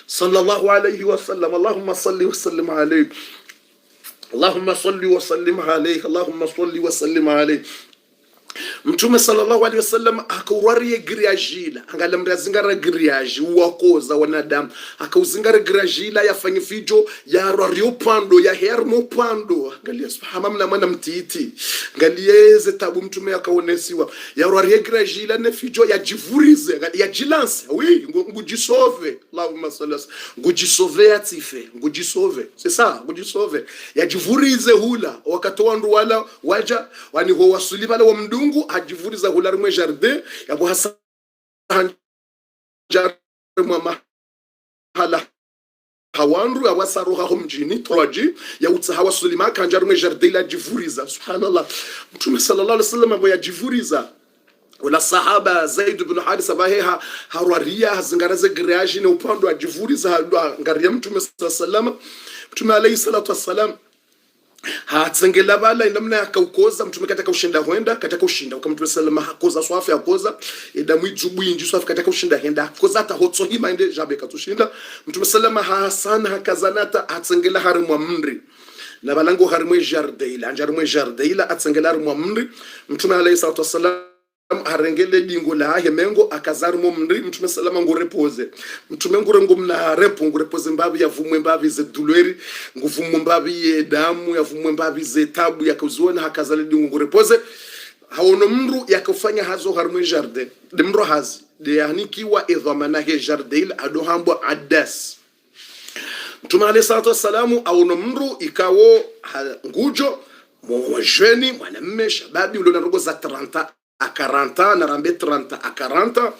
sallallahu alayhi wa sallam. Allahumma salli wa sallim alayhi. Allahumma salli wa sallim alayhi. Allahumma salli wa sallim alayhi. Mtume sallallahu alaihi wasallam akaurarie griajila angalamria zingara griaji uwakoza wanadamu akauzingara griajila yafanye fijo ya rario pando ya hermo pando angalia subhanallah mwana mtiti angalieze tabu mtume akaonesiwa ya rarie griajila ne fijo ya jivurize ya jilance oui ngujisove Allahumma salli ngujisove atife ngujisove c'est ça ngujisove ya jivurize hula wakatoa ndu wala waja wani ho wasuli bala wa mdungu hajivuriza hula rimwe jardin ya buhasa jarumwa mahala hawanru ya wasaruha humjini troji ya utahawa sulima kanjarumwe jardin la jivuriza subhanallah mtume sallallahu alaihi wasallam abo ya jivuriza wala sahaba Zaid ibn Harisa baheha hararia hazingaraze griaji ne upando ajivuriza ngaria mtume sallallahu alaihi wasallam mtume alayhi salatu wassalam hatsengela bala inamna yakaukoza mtume kataka ushinda huenda kataka ushinda ukamtume salama hakoza swafi yakoza edamu ijubu inji swafi kataka ushinda henda koza ta hotso hima ende jabe katushinda mtume salama hasan hakazanata hatsengela harimwa mndri na balango harimwe jardeila anjarumwe jardeila atsengela harimwa mndri mtume alayhi salatu wassalam harengele dingo la hemengo akazarimo mndri mtume salama ngorepoze mtume ngorengomna repo ngorepoze mbabi yavumwe mbabi ze douleur nguvumwe mbabi yedamu yavumwe mbabi ze tabu yakuzona hakazale dingo ngorepoze hawono mndru yakufanya hazo harimo jardin de mndro hazi de yanikiwa edhamana he jardin adohambo adas mtume alayhi salatu wassalamu awono mndru ikawo ngujo mwajeni mwanamme shababi ulona rogo za 30 à 40 ans narambe 30 à 40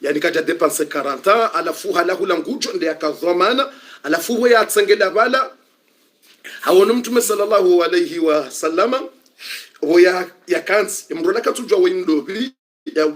yani kaja dépenser 40 ans alafu halahu langujo ndiye akazomana alafu ya tsengela bala hawono mtume sallallahu alayhi wa sallama hoya yakansi imrola katujwa windobi ya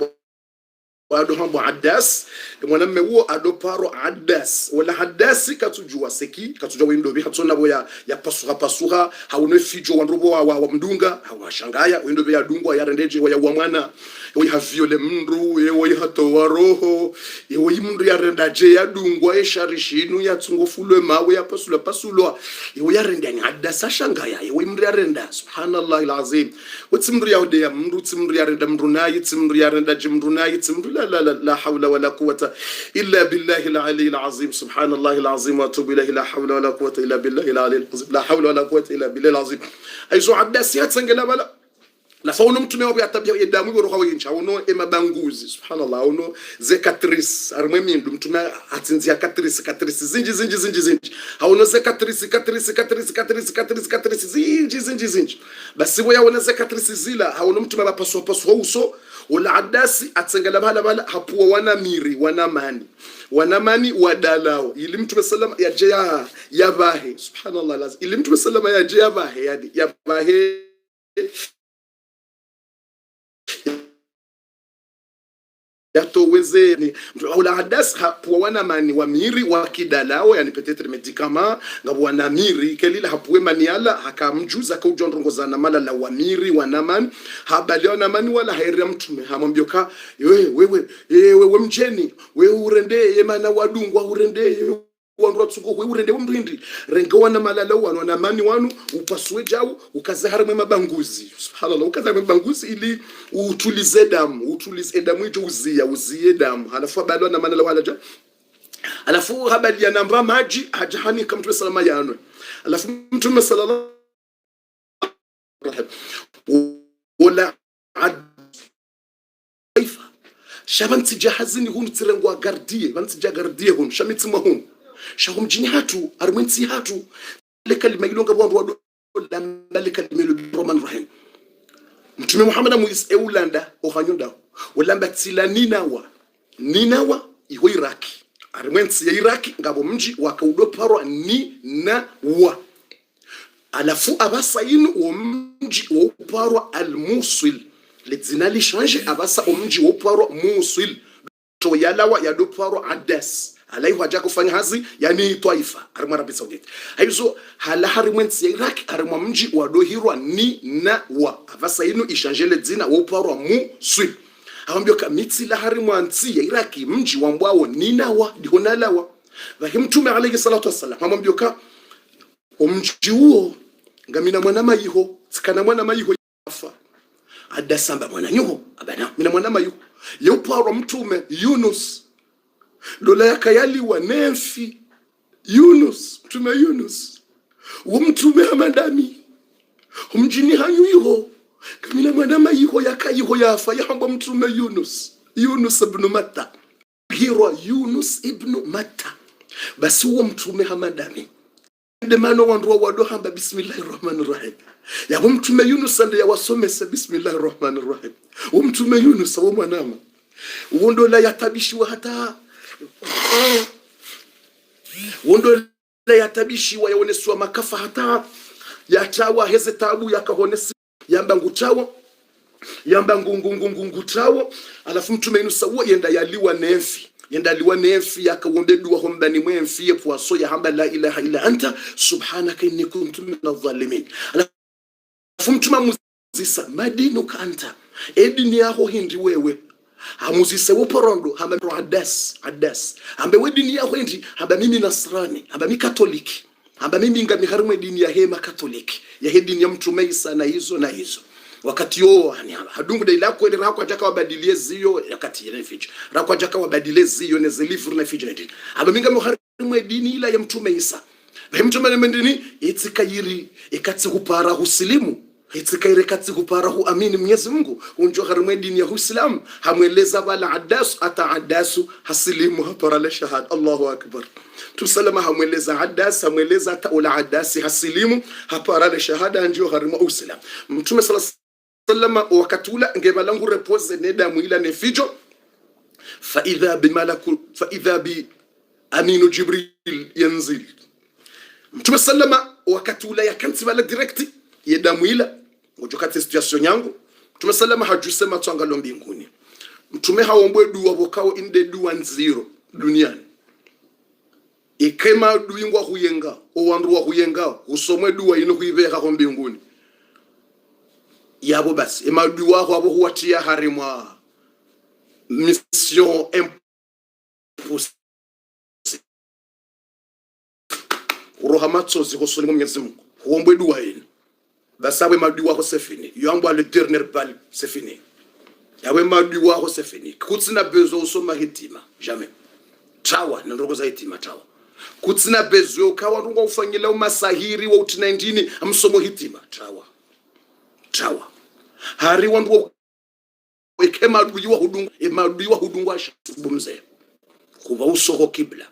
wado hambo adas mwanamme huo adoparo adas wala hadasi katujwa seki katujwa windobi hatsona boya ya pasuha haune fijo wanrobo wa mdunga hawashangaya windobi ya dungwa ya rendeje wa mwana we haviole mndru we hato waroho we mndru ya rendaje ya dungwa esharishinu ya tsungofulwe mawe ya pasulo we ya rendani adasa shangaya we mndru ya renda subhanallahi alazim wetsimndru ya ode ya mndru tsimndru ya renda mndru nayi tsimndru ya renda jimndru nayi tsimndru لا حول ولا قوة إلا بالله العلي العظيم سبحان الله العظيم وأتوب إليه لا حول ولا قوة إلا بالله العلي العظيم لا حول ولا قوة إلا بالله العظيم أيزو عداسيات سنجلا بلا la fauna mtume wao yatabia yedamu yoro hawo yincha uno emabanguzi subhanallah uno zekatrice armwe mindu mtume atsinzia katrice zinji hauno zekatrice zinji basi wo yaona zekatrice zila hauno mtume bapaswa uso wala adasi atsengela bala hapuwa wanamani wadalao ili mtume sallam ya bahe subhanallah lazim ili mtume sallam ya bahe yani ya bahe yatoweze ni wala hadas hapuwa wanamani wamiri wakidalao yani peut-être médicament ngabo wanamiri kelila hapuwe maniala hakamjuza kaujondongozana mala la wamiri wanamani habali wanamani wala hairi mtume hamwambioka wewe mjeni wewe urende yemana wadungwa urende wandu watsuko we urende umrindi rengo wana malala wana mani wanu upaswe jawu ukazahara mwe mabanguzi subhanallah ukazahara mabanguzi ili utulize damu ijo uziye damu halafu abalo na malala wala ja alafu habali ya namba maji hajahani kama mtume salama yanwe alafu mtume sallallahu wala aifa shabanti jahazini hunu tirengwa gardie banti jagardie hunu shamitsi mahunu shahum jini hatu armenti hatu leka limailonga bwandu wado leka limelo roman rahim mtume Muhammad muis eulanda ohanyonda walamba tsila ninawa iho iraki armenti ya iraki ngabo mji wakaudoparo ninawa alafu abasa inu wa mji wa uparo al-Musil ledzina change abasa mji wa uparo Musil to yalawa ya doparo Adas alaihi haja kufanya hazi yani Taifa arima Arabi Saudite aizo hala harimwensi ya Iraq arima mji wa dohirwa ninawa abasa inu ishange ledzina wa uparo Musil awambio kamiti la harimwansi ya Iraki mji wa mbwao ninawa dihonalawa Lakini Mtume alayhi salatu wasallam amwambia ka omji huo ngamina mwana mayiho sikana mwana mayiho afa adasamba mwana nyuho abana mina mwana mayiho yoparo Mtume Yunus dola yakayaliwa nefi Yunus Mtume Yunus Mtume hamadami umjini hayuiho kamina mwana mayiho yakayiho yafa yahamba Mtume Yunus ibn Matta hiro Yunus ibn Matta basi uwo Mtume hamadami ndemano wanduwa wado hamba bismillahirrahmanirrahim ya Mtume Yunus ande ya wasomesa bismillahirrahmanirrahim Mtume Yunus wa mwanama wondo la yatabishiwa hata wondo la yatabishiwa yaoneswa makafa hata yatawa heze tabu yakahonesi yamba ngutawa yamba ngungungungutawa alafu Mtume Yunus wa yenda yaliwa nefi yendaliwa nefi yakawombeduwa hombani mwemfi yepuaso ya hamba la ilaha illa anta subhanaka inni kuntu minadh-dhalimin alafu Mtume muzisa madinuka anta edini yaho hindi wewe hamuzise woporondo hamba adas hamba wedini yaho hindi hamba mimi nasrani hamba mimi katoliki hamba mimi ngami harimwe dini ya hema katoliki ya hedini ya Mtume Isa na hizo wakati yo hadungu da ila kweli rako ajaka wabadilie ziyo yakati ile fiji rako ajaka wabadilie ziyo ne zilifuru na fiji ndini aba minga muharimu dini ila ya Mtume Isa ba Mtume ndini itikayiri ikatsi kupara husilimu itikayiri katsi kupara hu amini Mwenyezi Mungu unjo harimu dini ya Uislamu hamweleza wala adasu hasilimu hapara la shahada Allahu akbar tusalama hamweleza hamweleza ata ula adasi hasilimu hapara la shahada ndio harimu Uislamu Mtume sallama wakatula ngemalangu repose neda muila nefijo fa idha bi aminu Jibril yanzil Mtume sallama wakatula yakanti bala direct yeda muila ngojokati situation yangu Mtume sallama hajusema twangalo mbinguni Mtume haombwe dua bokao inde dua nziro duniani ikema duingwa huyenga owanduwa huyenga usomwe dua ino huiveka ho mbinguni yabo basi emadui wako abo huatia harimwa mission impossible urohamatso zikosoni Mwenyezi Mungu huombwe dua ino basi awe madui wako sefini yangwa le dernier bal sefini yawe madui wako sefini kutsina bezo usoma hitima jamais tawa ndoko za hitima tawa kutsina bezo kawa ndunga ufanyila umasahiri wa 19 amsomo hitima tawa hari wandu ekema duwa hudungu ashibumze kuba usoho kibla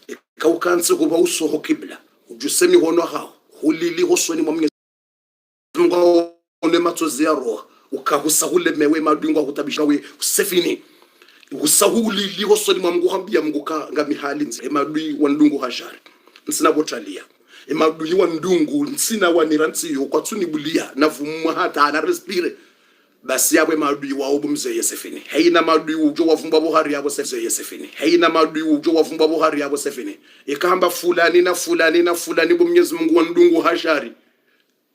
ekaukanse kuba usoho kibla ujusemi hono hao hulili hosoni mwa Mwenyezi Mungu one matozi ya roho ukahusahule mewe madungu kutabisha we usefini usahuli li hosoni mwa Mungu hambia Mungu ngami hali nze emadui wandungu hashari nsina botalia emadui wandungu nsina waniransi yo kwatsuni bulia navumwa hata ana respire basi yabwe madui wa obumze yesefini heina madui ujo wavumba bohari yabo sefze yesefini heina madui ujo wavumba bohari yabo sefini ikamba fulani na fulani bo Mwenyezi Mungu wandungu hashari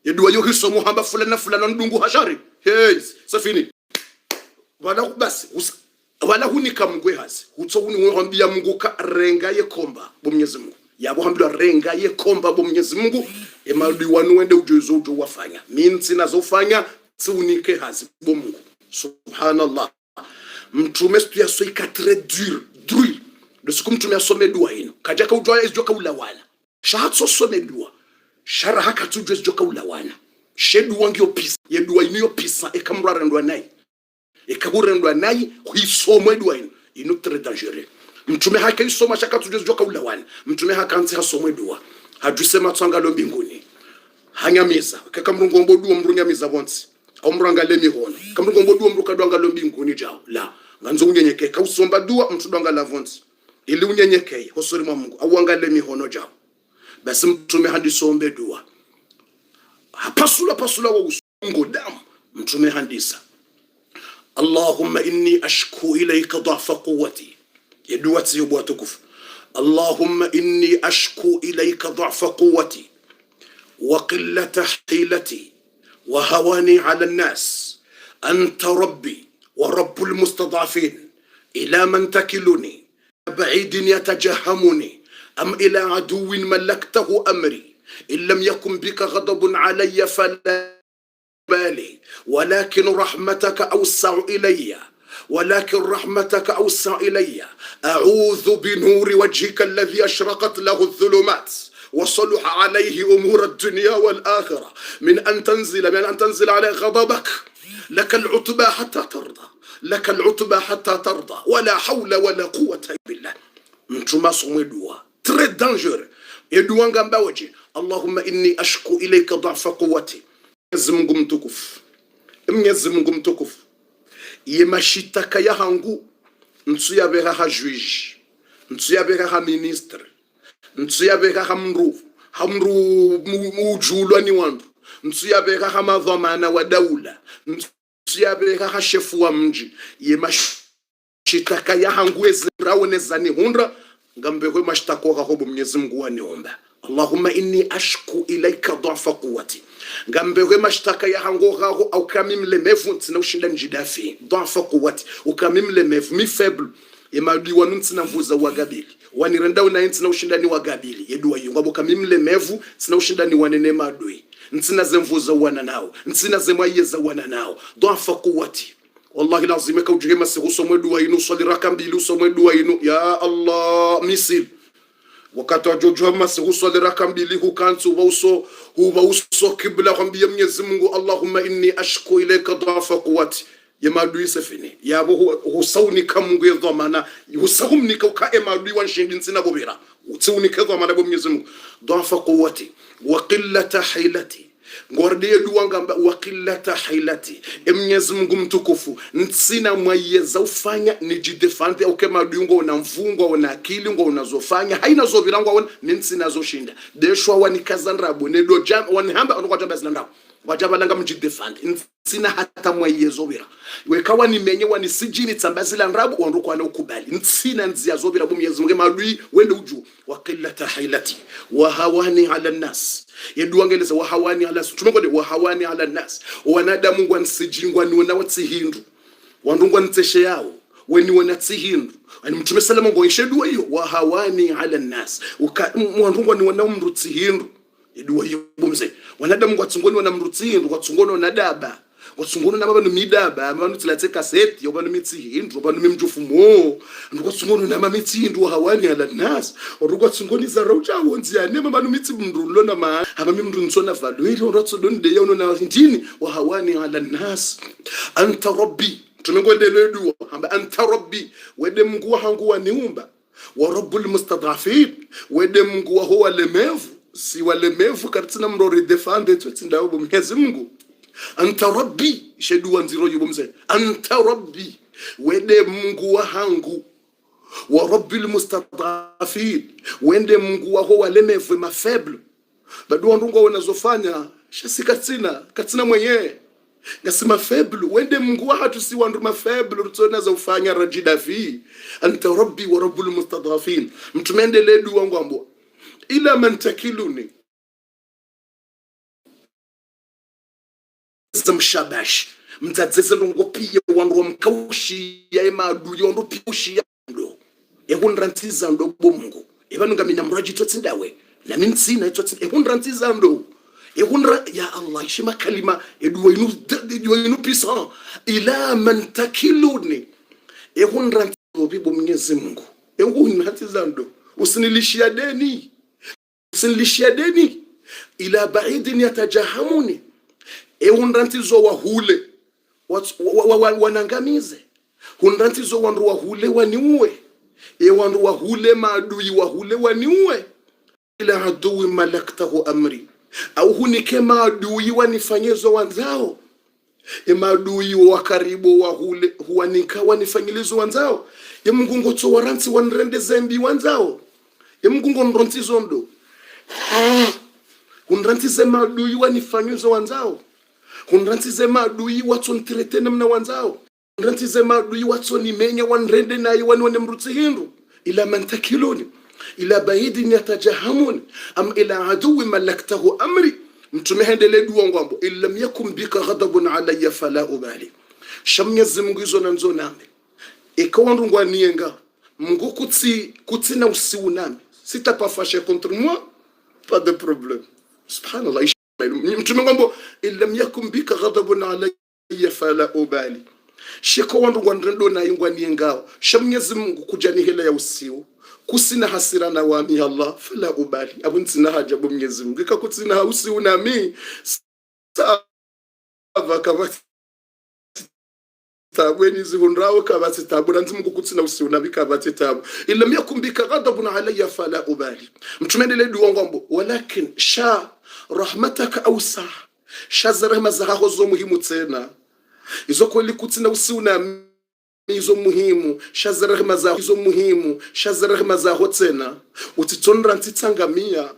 yedua yo hisomo hamba fulani na fulani wandungu hashari hey sefini wala basi wala hunika mgwe hasi utso unihambia Mungu ka renga yekomba bo Mwenyezi Mungu yabo hambia renga yekomba bo Mwenyezi Mungu emadui wanu wende ujo wafanya mimi sinazofanya tsunike hasi bo Mungu subhanallah Mtume ya so ikatre dur de ce que Mtume asome dua ino kajaka ujwa ejoka ulawana shahatso some dua shara hakatu ujwa ejoka ulawana shedu wangio pisa yedua ino pisa ekamrarendwa nayi ekaburendwa nayi huisomwe dua ino très dangereux Mtume haka isoma shakatu ujwa ejoka ulawana Mtume haka anzi hasomwe dua hajusema tsangalo mbinguni hanyamiza kakamrungo mbodu mrunyamiza bonsi omrangale mihono kamrungo mbodu mrukadwanga lo mbinguni jao la nganzo unyenyeke ka usomba dua mtudwanga la vonsi ili unyenyeke hosori mwa Mungu awangale mihono jao basi Mtume handisombe dua pasula wa usungo damu Mtume handisa Allahumma inni ashku ilayka dha'fa quwwati yaduwati yubwa tukufu Allahumma inni ashku ilayka dha'fa quwwati وقلة حيلتي وهواني على الناس أنت ربي ورب المستضعفين إلى من تكلني بعيد يتجهمني am ila aduwin malaktahu amri in lam yakun bika ghadabun alayya fala بالي ولكن رحمتك أوسع إلي ولكن رحمتك أوسع إلي أعوذ بنور وجهك الذي أشرقت له الظلمات وصلح عليه أمور الدنيا والآخرة من أن تنزل عليه غضبك لك العتبى حتى ترضى لك العتبى حتى ترضى ولا حول ولا قوة إلا بالله. Mtuma somwe dua très dangereux et dua ngamba waje Allahumma inni ashku ilayka dha'fa quwwati. Mwenyezi Mungu mtukufu yemashitaka ya hangu ntu yabera ha juge ntu yabera ha ministre ntu yabera ha mru mujulwa ni wandu ntu yabera ha madhamana wa daula ntu yabera ha shefu wa mji yemashitaka ya hangu eziraonezani hundra ngambe kwa mashtako hobo Mwenyezi Mungu waniomba Allahumma inni ashku ilayka dha'fa quwwati ngambewe mashtaka ya hango gaho au kamimlemevu ntina ushinda njidafi dha'fa quwwati ukamimlemevu mi faible emadi wanu ntina mvuza wagabili wanirenda una ntina ushinda ni wagabili yedua yungu abo kamimlemevu ntina ushinda ni wanene madui ntina zemvuza wana nao ntina zemayeza wana nao dha'fa quwwati wallahi lazima ka ujema sihuso mwedu inu swali rakambili uso mwedu inu ya Allah misil wakati wa jojo masihuso rakambili hukantu huwa uso kibla kwambia Mwenyezi Mungu Allahumma inni ashku ilayka dha'fa quwwati yemadui sefini yabo husaunika Mungu yedhamana husahumnika ka emadui wanshindi nsina bobera utsunika dhamana bo Mwenyezi Mungu dha'fa quwwati wa qillata hilati ngorde duwanga wa qillata hilati Mwenyezi Mungu mtukufu nsina mwayeza ufanya nijidefende au kama duungo na mfungo una akili ngo unazofanya haina zovirangwa wana nsina zoshinda deshwa wanikazanrabo nedo jam wanihamba onokwa jamba zilanda wajabalanga mjidefende nsina hata mwayezo bira wekawa nimenye wanisijini tsambazila nrabo wandokwa na ukubali nsina nzia zobira bo Mwenyezi Mungu madui wende uju wa qillata hilati wa hawani ala nas yeduangeleza wa hawani ala tumengode wa hawani ala nas wanadamu wansijingwa niona watsihindu wandungwa nteshe yao weni wanatsihindu ani mtume salama ngo ishedua hiyo wa hawani ala nas wandungwa niona umrutsihindu yedua hiyo bomze wanadamu watsungoni wana mrutsihindu watsungoni wana daba watsungoni na baba no midaba abantu tilatse cassette yobano mitsihindu yobano mimjufumo ndikotsungoni na mamitsindu hawani ala nas orukotsungoni za raucha wonzi ane mabano mitsimndulo na ma abamimndu nsona valweli orotso donde yono na ndini wa hawani ala nas anta rabbi tumengondele duwa hamba anta rabbi wede Mungu wangu waniumba wa rabbul mustadafin wede Mungu huwa lemevu si walemevu katina mrori defende twetsinda bo Mwenyezi Mungu anta rabbi shedu wanziro yubomze anta rabbi wede Mungu wangu wa rabbil mustadafin wende Mungu wako walemevu ma faible bado ndungo wanazofanya katina mwenyewe ngasema faible wende Mungu watu si wandu ma faible rutona za ufanya rajidafi anta rabbi wa rabbul mustadafin mtumende ledu wangu ambo ila man takiluni zamshabash mtadzeze ndongo pia wandu mkaushi ya emadu yondo piushi ya ndo ehunrantiza ndo Mungu evanunga mina mraji totsindawe na minsina totsinda ehunrantiza ndo ehunra ya Allah shima kalima edwayinu pisa ila man takiluni ehunrantiza bibo Mwenyezi Mungu ehunrantiza ndo usinilishia deni ila baidin yatajahamuni ehunrantizo wahule wanangamize hunrantizo wandu wahule waniue wandu wahule maadui wahule waniue ila adui malaktahu amri au hunike maadui wanifanyezo wanzao maadui wa karibu wahule huanika wanifanyilizo wanzao Mungu ngoto waranti wanrende zembi wanzao Mungu nrontizo ndo hunrantize maadui wanifanyezo wanzao hunrantize maadui watu ntiretene mna wanzao hunrantize maadui watu nimenya wanrende nayi wanone mrutihindu ila man takiluni ila baidin yatajahamun am ila aduwi malaktahu amri mtumehendele duwa ngwambo illam yakum bika ghadabun alayya fala ubali Mwenyezi Mungu izo nanzo nami ikawandu ngwaniyenga Mungu kutsina usiu nami Si t'as pas fâché contre moi, pas de problème. Subhanallah. Mtume ngombo illam yakum bika ghadabun alayya fala ubali. Sheko wandu ngwandendo na yungwa niengao. Shamnyezi Mungu kujani hela ya usiu. Kusina hasira na wami Allah fala ubali. Abu ntina haja bu Mwenyezi Mungu. Ika kutina usiu na mi. Sava kabati. Weni zihunrawo kabati tabu. Nanti Mungu kutina usiu na mi kabati tabu. Illam yakum bika ghadabun alayya fala ubali. Mtume ndile duwa ngombo. Walakin sha rahmataka awsa. Sha zarahma zahaho zo muhimu tena. Izo kweli kutina usiu na izo muhimu shazarahma za izo muhimu shazarahma za hotena utitondra ntitsangamia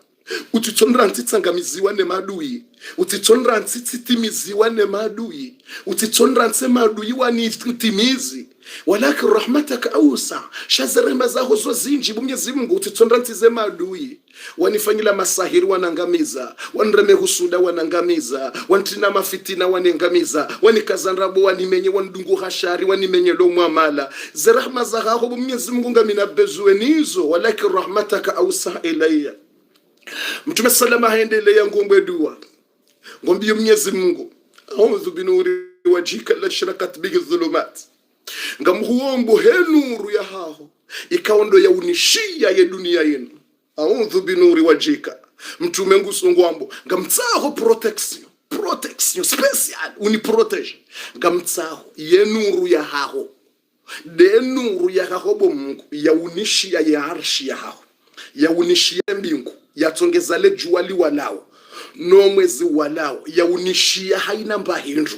utitondra ntitsangamiziwa ne madui utitondra ntitsitimiziwa ne madui utitondra ntsemadui wani ntimizi walaki rahmataka awsa shazarahma za hozo zinji Mwenyezi Mungu utitondra ntize madui wanifanyila masahiri wanangamiza wanreme husuda wanangamiza wantina mafitina wanengamiza wanikazanrabo wanimenye wandungu hashari wanimenye lo mwamala zirahma za haho Mwenyezi Mungu ngamina bezwe nizo walaki rahmataka awsa ilayya. Mtume salama haendelea ngombe dua ngombe Mwenyezi Mungu a'udhu binuri wajhika la sharakat bihi dhulumat ngamhuombo henuru ya haho ikaondo ya unishia ya dunia yenu a'udhu binuri wajhika Mtume ngusongwambo ngamtsaho protection special uniprotege ngamtsaho yenuru ya haho de nuru ya haho bo Mungu ya unishia ya arshi ya haho ya unishia mbingu yatsongeza le juali walao no mwezi walao ya unishia haina mbahindu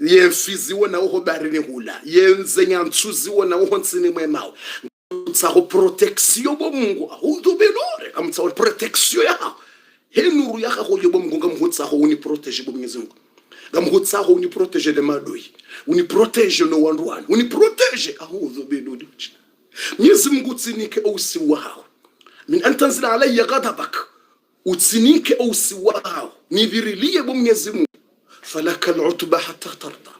yemfizi wona ho barini hula yenzenya ntsuzi wona ho ntsini mwemao tsaho protection bo Mungu a'udhu binuri amtsaho protection ya henuru ya ho yo bo Mungu ngamhutsaho uni protege bo Mwenyezi Mungu ngamhutsaho uni protege de madoi uni protege no wandwani uni protege a'udhu binuri Mwenyezi Mungu tsinike usi wao min antanzila alayya ghadabak utsinike usi wao nivirilie bo Mwenyezi Mungu falaka al'utba hatta tarda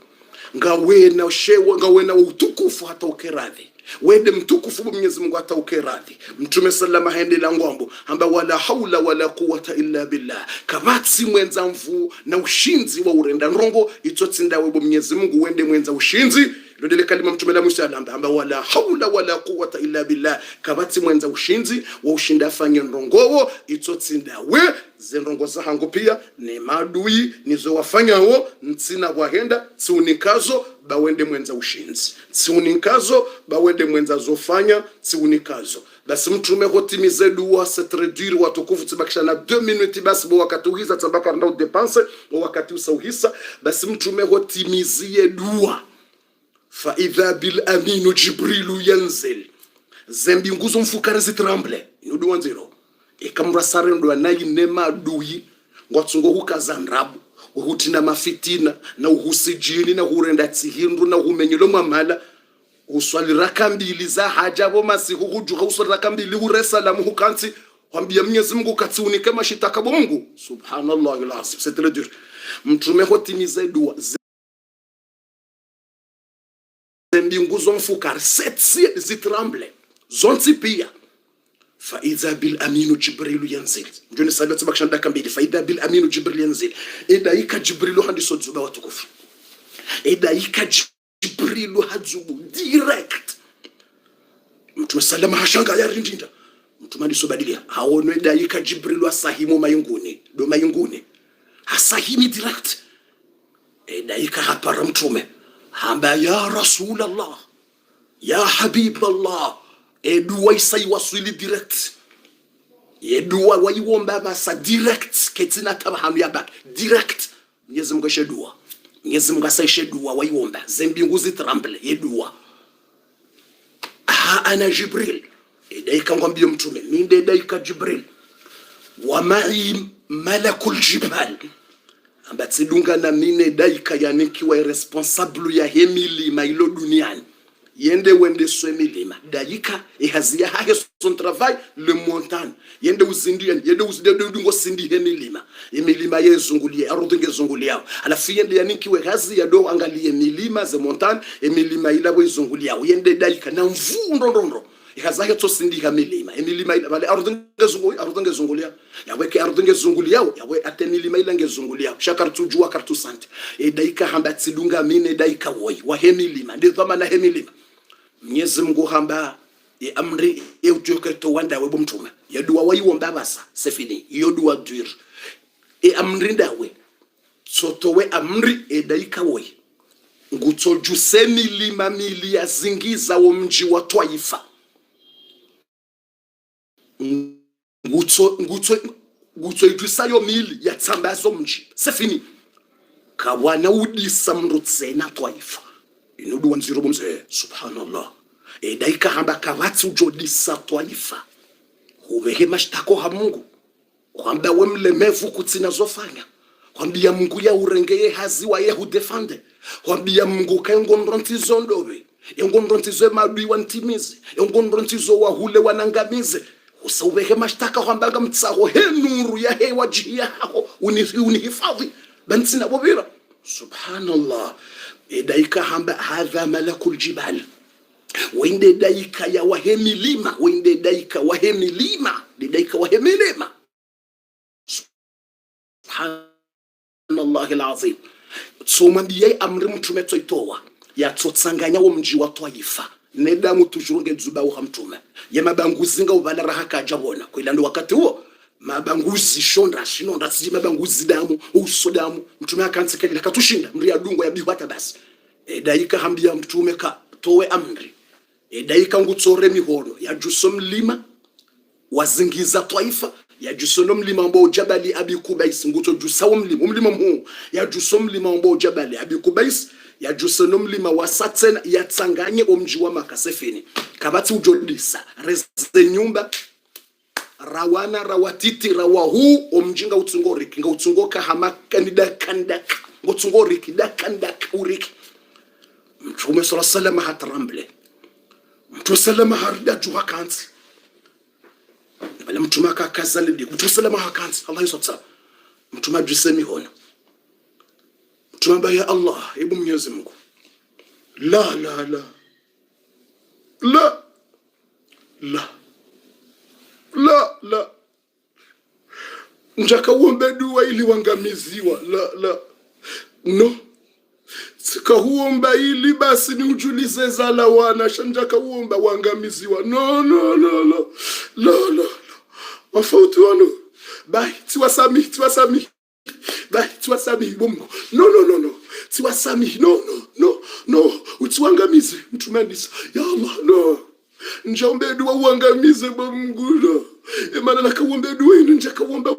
ngawena shewa ngawena utukufu hata ukeradhi wende mtukufu Mwenyezi Mungu hata ukeradhi. Mtume sallama haendela ngombo amba wala haula wala quwwata illa billah kabati mwenza mvu na ushinzi wa urenda nrongo itotsindawe Mwenyezi Mungu wende mwenza ushinzi lodele kalima Mtume la Musa amba wala haula wala quwwata illa billah kabati mwenza ushinzi wa ushinda fanya nrongowo itotsindawe zenrongo za hango pia ne madui nizo wafanyawo ntsina wahenda tsiunikazo bawende mwenza ushinzi tsiunikazo bawende mwenza zofanya tsiunikazo basi Mtume hotimize dua setredire watukufu tibakisha na 2 minutes basi bo wakati uhiza tabaka ndao depense wakati usauhisa basi Mtume hotimizie dua fa idha bil aminu jibrilu yanzil zembi nguzo mfukare zitremble nudu wanziro ikamra sarendo anayi nema dui ngwatsungo hukazanrabu uhutina mafitina na uhusijini na hurenda tsihindu na humenyelo mamala uswali rakambili za hajabo masihu hujuka uswali rakambili uresalamu hukansi wambia Mwenyezi Mungu katsiunike mashitaka bo Mungu subhanallah alazim c'est très dur. Mtume hotimize dua zembi nguzo mfukare setsi zitremble zonti pia فإذا بالأمين جبريل ينزل جوني سابت بكشان دا كامبيلي فإذا بالأمين جبريل ينزل إذا يكا جبريل هندي صوت زبا وتكوف إذا يكا جبريل هدزبو ديركت متو سلام هاشانغا يا رينجيندا متو مادي سوباديليا هاونو إذا يكا جبريل واساهيمو مايونغوني دو مايونغوني هاساهيمي ديركت إذا يكا هابار متومه هامبا يا رسول الله يا حبيب الله edua isai waswili direct edua waiwomba basa direct ketina tabahanu ya back direct Mwenyezi Mungu shedua Mwenyezi Mungu asaishedua waiwomba zembi nguzi trample edua ha ana Jibril edaika ngwambie Mtume minde edaika Jibril wa ma'i malakul jibal ambatsidunga na mine edaika yanikiwa responsable ya hemili mailo duniani yende wende swemilima daika ehazia hahe son travail le montagne yende uzindi yende uzidungo sindi hemilima emilima yezungulia arudinge zungulia alafu yende yanikiwe hazi ya do angalie milima ze montagne emilima ilabo izungulia yende daika na mvu ndondondo ikazahe tosindika milima emilima ila bale ardungezungulia yawe ke ardungezungulia yawe ate milima ila ngezungulia shakartu jua kartu sante daika hamba tsilunga mine daika woi wa hemilima ndizama na hemilima Mwenyezi Mungu hamba amri ujoke to wanda we bomtuma yadua wayiwomba basa sefini yodua dur amri ndawe sotowe amri daika woi ngutoju milima mili ya zingiza wo mji wa Twaifa nguto idusayo mili ya tsambazo mji sefini kawana udisa mrutsena Twaifa inodu wanziro bomze subhanallah daika hamba kawati ujodisa Twaifa uwehe mashtako ha Mungu kwamba we mlemevu kutina zofanya kwambia Mungu ya urengeye hazi wa yehu defande kwambia Mungu kaengondrontizo ndobe engondrontizo madui wantimize engondrontizo wahule wanangamize usauwehe mashtaka kwamba mtsaho he nuru ya he wajia hako unihifadhi bantina bobira subhanallah daika hamba hadha malakul jibal wende daika ya wahemilima wende daika wahemilima daika wahemilima subhanallah alazim tsomambie amri mtume toitowa ya tsotsanganya wo mji wa Twaifa nedamu tujurunge zuba wa mtume ya mabanguzi nga ubala rahaka jabona kwilando wakati huo mabanguzi shonda shinonda siji mabanguzi damu usodamu mtume akansikeli katushinda mri adungo ya bihwata basi daika hambia mtume ka towe amri daika ngutsore mihono ya jusom lima wazingiza Twaifa ya jusom lima mbo jabali abi kubais nguto jusom lima mhu ya jusom lima mbo jabali abi kubais ya jusom lima wasatena ya tsanganye omji wa makasefini kabati ujodisa reze nyumba rawana rawatiti rawahu omjinga utsungoriki nga utsungoka hamakanda kandaka ngutsungoriki dakandaka uriki mtume sallallahu alaihi wasallam hatramble mtume sallallahu harida juha kansi bale mtume akakazalidi mtume sallallahu hakansi Allah yusatsa mtume ajisemi hono mtume baya Allah ibu Mwenyezi Mungu la la la la la la la njaka uombe dua ili wangamiziwa la no sika huomba ili basi ni ujulize zala wana shanjaka uomba wangamiziwa no wafauti wanu bai tiwasami bai tiwasami Mungu no tiwasami no utiwangamize mtumandisa ya Allah no njombe dua uangamize Mungu no emana nakawombe dua ino njaka uomba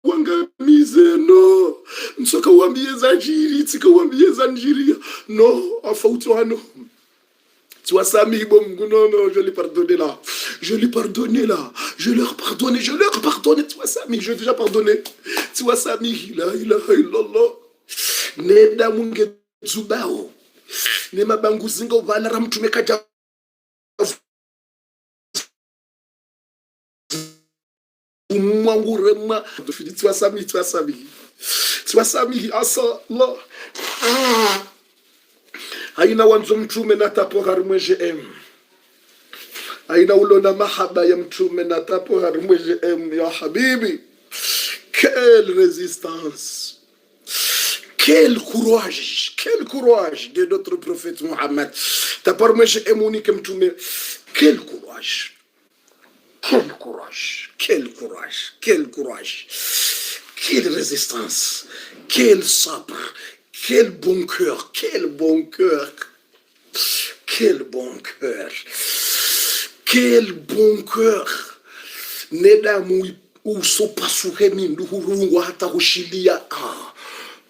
wangamize no nsoka uambie za jiri tika uambie za njiria no afauti wanu tiwasami Mungu no je l'ai pardonné là je leur pardonne tiwasami je déjà pardonné tiwasami la ilaha illallah neda munge zubao ne mabanguzinga uvalara mtume kaja umwangurema tiwasami asallah haina wanzo mtume natapo harumweje haina ulona mahaba ya mtume natapo harumweje ya habibi. Quelle résistance, quel courage de notre prophète Mohammed. T'as pas remis émonique mtume. Quel courage, quelle résistance, quel sabre, quel bon cœur, Nedamu usopasuhe mindu hurungwa hata hushilia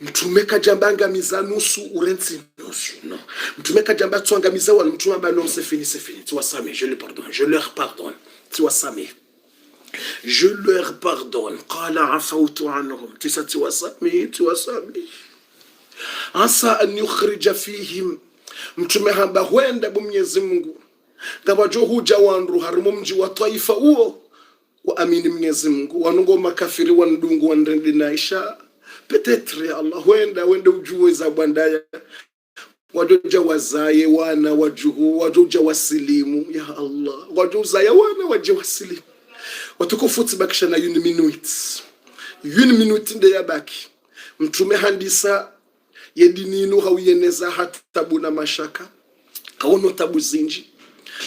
mtume kajambanga mizanusu urensi nusu no mtume kajamba tswanga mizawa mtume amba non c'est fini tiwasami je leur pardonne tiwasami je leur pardonne qala afautu anhum tiwasami asa an yukhrija fihim mtume hamba huenda Mwenyezi Mungu gabajo huja wanru harimo mji wa Taifa huo wa amini Mwenyezi Mungu wanungo makafiri wandungu wandende naisha peut-être Allah wenda ujue za bandaya wajoja wazaye wana wajuhu wajoja wasilimu ya Allah wajoza ya wana waje wasilimu watukufu tibakisha na 1 minute nde ya baki mtume handisa yedininu hauyeneza hatabu na mashaka kaono tabu zinji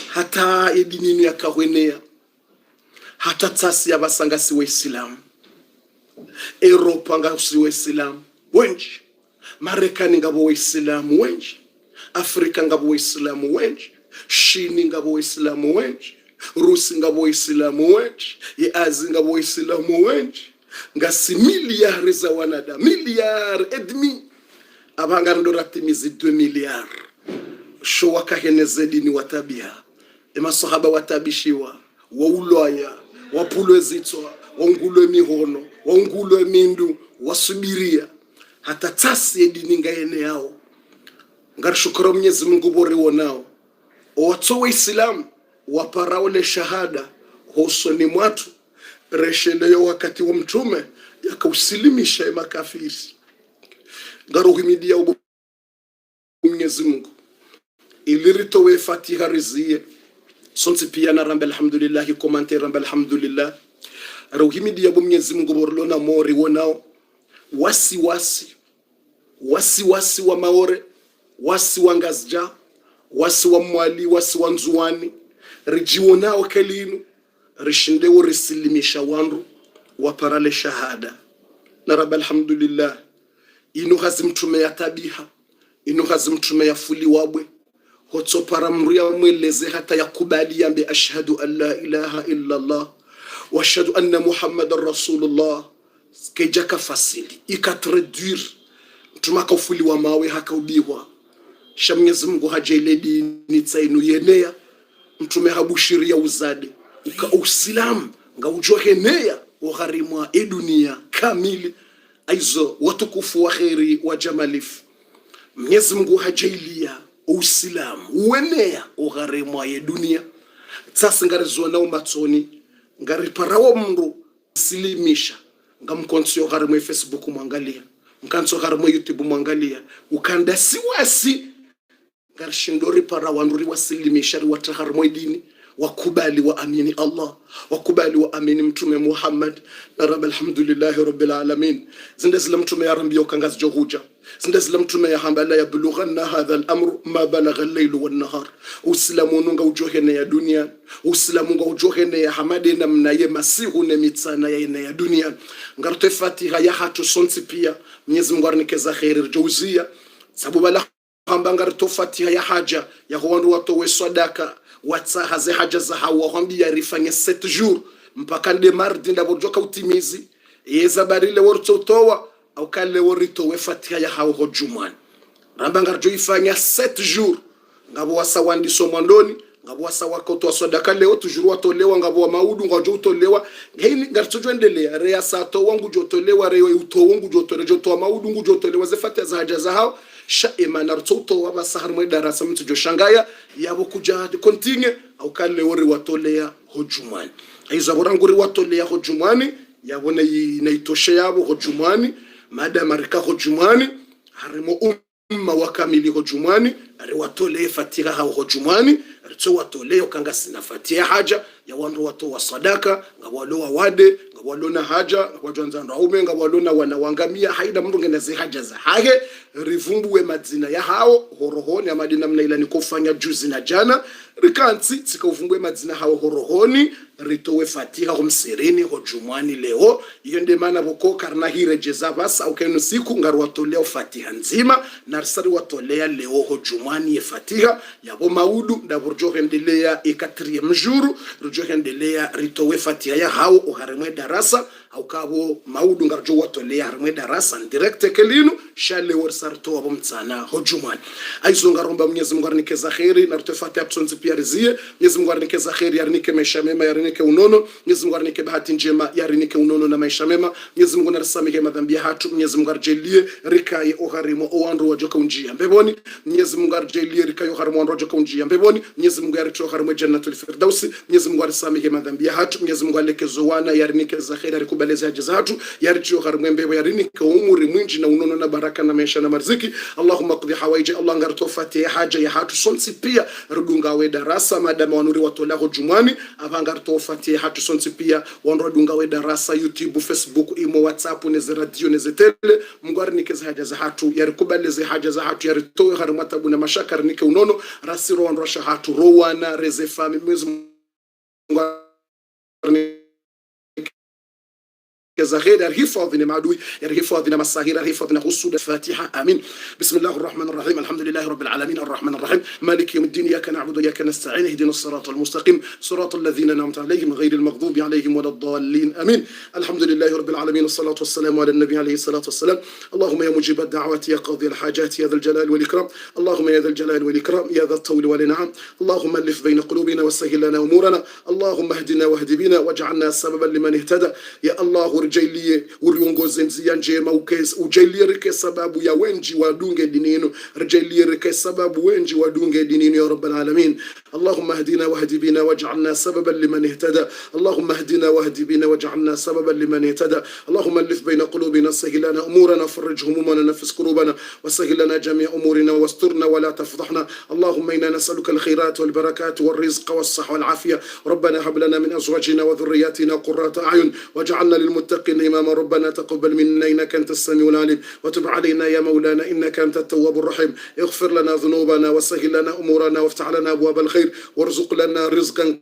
hata yedininu ya kahwenea hata tasi ya basangasi wa Islamu Europa ngasi wa Islamu wenji Marekani ngabo wa Islamu wenji Afrika ngabo wa Islamu wenji Shini ngabo wa Islamu wenji Rusi ngabo wa Islamu wenji Azi ngabo wa Islamu wenji ngasi miliari za wanada miliari edmi abangara ndo ratimizi 2 miliari sho wakaheneze dini watabia emasahaba watabishiwa waulaya wapulwe zitwa waungulwe mihono waungulwe mindu wasubiria hata tasi edini ngaene yao ngarishukuru Mwenyezi Mungu bore wonao watowe Islam waparao le shahada hosoni mwatu resheleyo wakati wa mtume yakausilimisha makafiri ngaruhimidia Mwenyezi Mungu iliritowe Fatiha rizie sonti pia na ramba alhamdulillah komante ramba alhamdulillah ruhimidia Mwenyezi Mungu borlona mori wonao wasi wa maore wasi wa ngazja wasi wa mwali wasi wa nzuani rijiwonao kelinu rishindewo risilimisha wandu waparale shahada na raba alhamdulillah inu hazimtume ya tabiha inu hazimtume ya fuli wabwe hoto para mruya mweleze hata ya kubali yambe ashhadu an la ilaha illa Allah wa ashhadu anna Muhammadan Rasulullah kejaka fasili ikatraduire mtumaka ufuli wa mawe hakaubiwa Mwenyezi Mungu hajailedi nitsainu yenea mtume habushiria uzade uka usilamu nga ujohenea ugharimwa dunia kamili aizo watukufu wa khairi wa jamalifu Mwenyezi Mungu hajailia usilamu uenea ugharimwa dunia sasa ngarizwa na umatoni ngariparawo mndu silimisha ngamkontsio gharimwa Facebook mwangalia mkanso gharimwa YouTube mwangalia ukanda siwasi ngarishindori para wanuri wasilimisha wataharmwa dini wakubali wa amini Allah wakubali wa amini mtume Muhammad na rabbil alhamdulillahi rabbil alamin zinda zila mtume ya rambiyo kangazi johuja zinda zila mtume ya hambala ya bulughanna hadha al-amru ma balagha al-laylu wan-nahar uislamu nunga ujohene ya dunia uislamu nunga ujohene ya hamade na mnaye masihu ne mitsana ya dunia ngarte Fatiha ya hatu sonsi pia Mwenyezi Mungu arnikeza khairi jawzia sababu bala hamba ngarte Fatiha ya haja ya wandu watowe sadaka watsaha ze haja za hawa hambia rifanye 7 jours mpaka nde mardi ndabojoka utimizi yeza barile wortotowa au kale woritowe Fatiha ya hawa jumani ramba ngarjo ifanya 7 jours ngabo wasawandi somandoni ngabo wasawakoto sadaka leo tujuru watolewa ngabo wa maudu ngajo utolewa ngeni ngarjo endelea rea sato wangu jotolewa reo uto wangu jotolewa maudu ngu jotolewa ze Fatiha za haja za hawa shaima nartoto wabasahar mwe darasa mtu joshangaya yabo kuja kontinge au kale wori watolea hojumani aizo boranguri watolea hojumani yabona inaitoshe yabo hojumani madam arika hojumani harimo umma wakamili hojumani ari watolea Fatiha hojumani rito watolea kanga sina Fatiha haja ya wandu watu wa sadaka ngawaloa wade ngawalona haja wajanza ndaume ngawalona wanawangamia haida mndu ngeneze haja za hage rivumbuwe madzina ya hao horohoni amadina mnaila nikofanya juzi na jana rikansi tsikauvumbwe madzina hao horohoni ritowe Fatiha humsirini hojumani leo iyo nde maana boko karna hirejeza basa au kenu siku ngaru watolea Fatiha nzima na risari watolea leo hojumani ya Fatiha yabo maudu ndaburjo hendelea 4e jour rujo hendelea ritowe Fatiha ya hao uharimwe darasa au kabo maudu ngarjo watolea harimwe darasa direct kelinu shale warsarto wabo mtsana hojumani aizo ngaromba Mwenyezi Mungu arnikeza khairi na ritowe Fatiha tsonzi pia rizie Mwenyezi Mungu arnikeza khairi arnike maisha mema yarinike unono Mwenyezi Mungu arnike bahati njema yarinike unono na maisha mema Mwenyezi Mungu narisamike madhambi hatu Mwenyezi Mungu arjelie rikaye oharimo owandu wajoka unjia mbeboni Mwenyezi Mungu arjelie rikaye oharimo owandu wajoka unjia mbeboni Mwenyezi Mungu yaritoa harimo jannatul firdausi Mwenyezi Mungu arisamike madhambi hatu Mwenyezi Mungu alekezo wana yarinike za khairi kubaleza haja zatu yarjio harmwembe yarinike umuri mwinji na unono na baraka na maisha na marziki. Allahumma qdi hawaiji Allah ngartofati haja ya hatu sonsi pia rudunga we darasa madama wanuri watolahu jumwani avangartofati hatu sonsi pia wanrodunga we darasa YouTube Facebook imo WhatsApp neze radio neze tele mngwarinike haja za hatu yarikubaleze haja za hatu yaritoe harmatabu na mashaka rinike unono rasiro wanrosha hatu rowana reze fami mwezi كزغير الحفاظ من معدوي الحفاظ من مساهير الحفاظ من حسود الفاتحة آمين. بسم الله الرحمن الرحيم الحمد لله رب العالمين الرحمن الرحيم مالك يوم الدين إياك نعبد وإياك نستعين اهدنا الصراط المستقيم صراط الذين أنعمت عليهم غير المغضوب عليهم ولا الضالين آمين. الحمد لله رب العالمين والصلاة والسلام على النبي عليه الصلاة والسلام. اللهم يا مجيب الدعوات يا قاضي الحاجات يا ذا الجلال والإكرام اللهم يا ذا الجلال والإكرام يا ذا الطول والإنعام اللهم ألف بين قلوبنا وسهل لنا أمورنا اللهم اهدنا واهد بنا واجعلنا سببا لمن اهتدى يا الله urejailie uriongoze njia njema ujailie rike sababu ya wenji wadunge dinino rejailie rike sababu wenji wadunge dinino ya rabbal alamin. اللهم اهدنا واهد بنا واجعلنا سببا لمن اهتدى اللهم اهدنا واهد بنا واجعلنا سببا لمن اهتدى اللهم الف بين قلوبنا سهل لنا امورنا فرج همومنا نفس كروبنا وسهل لنا جميع امورنا واسترنا ولا تفضحنا اللهم انا نسالك الخيرات والبركات والرزق والصحه والعافيه ربنا هب لنا من ازواجنا وذرياتنا قرة اعين واجعلنا للمتقين اماما ربنا تقبل منا انك انت السميع العليم وتب علينا يا مولانا انك انت التواب الرحيم اغفر لنا ذنوبنا وسهل لنا امورنا وافتح لنا ابواب الخير وارزق لنا رزقا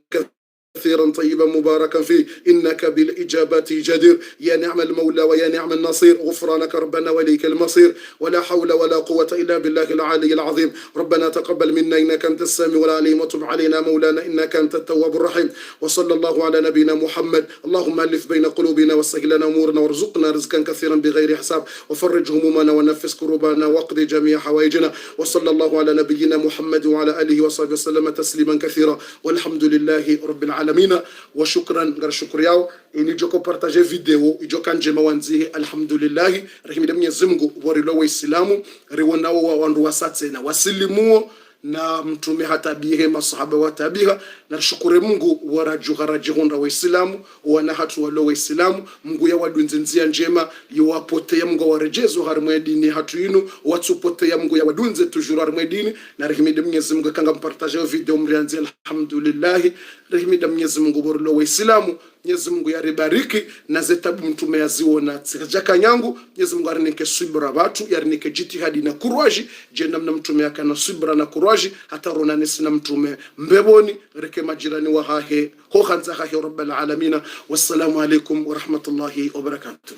كثيرا طيبا مباركا فيه إنك بالإجابة جدير يا نعم المولى ويا نعم النصير غفرانك ربنا وليك المصير ولا حول ولا قوة إلا بالله العلي العظيم ربنا تقبل منا إنك أنت السميع العليم وتب علينا مولانا إنك أنت التواب الرحيم وصلى الله على نبينا محمد اللهم ألف بين قلوبنا وسهل لنا أمورنا وارزقنا رزقا كثيرا بغير حساب وفرج همومنا ونفس كروبنا واقضي جميع حوائجنا وصلى الله على نبينا محمد وعلى آله وصحبه وسلم تسليما كثيرا والحمد لله رب العالمين. Wa shukran ngar shukuri yao ini joko partage video ijoka njema wanzihe alhamdulillah rahimida Mwenyezi Mungu warilo wa Islamu riwonao wa wandu wasatse na wasilimuo na mtume hatabihe masahaba watabiha na shukure Mungu warajuharajihunda wa Islamu wana hatu walo wa Islamu Mungu ya wadunzenzia njema yuwapotea Mungu warejezo harimwe dini hatu inu watupotea Mungu ya wadunze tujuru harimwe dini na rahimida Mwenyezi Mungu kanga mpartage video mrianzi alhamdulillah rahimida Mwenyezi Mungu warilo wa Islamu Mwenyezi Mungu yaribariki na zetabu mtume yaziona tsijaka nyangu Mwenyezi Mungu arinike subra watu yarinike jitihadi na kurwaji jenda mna mtume yake na subra na kurwaji hata ronani sina mtume mbeboni reke majirani wa hahe ho khanza hahe rabbal alamin wassalamu alaikum wa rahmatullahi wa barakatuh.